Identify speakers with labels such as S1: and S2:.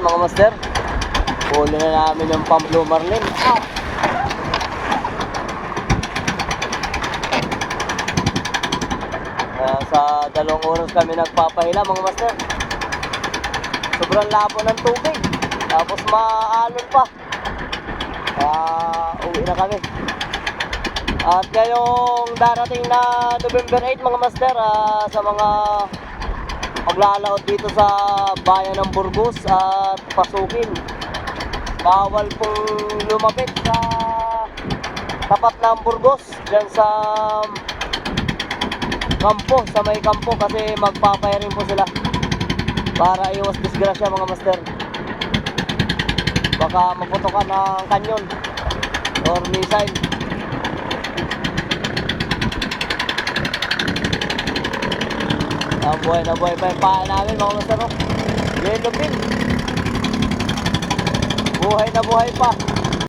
S1: mga master. Huli na namin yung Pam-Blue Marlin. Sa 2 oras kami nagpapahila mga master. Sobrang labo ng tubig. Tapos maalon pa. Uwi na kami. At ngayong darating na November 8 mga master, sa mga maglalaot dito sa bayan ng Burgos at Pasukin, bawal pong lumapit sa tapat ng Burgos, dyan sa kampo, sa may kampo, kasi magpapayarin po sila para iwas disgrasya mga master. Baka maputokan ng kanyon or missile. Nabuhay pa yung paa namin mga master, no? Yellow pin. Buhay na buhay pa.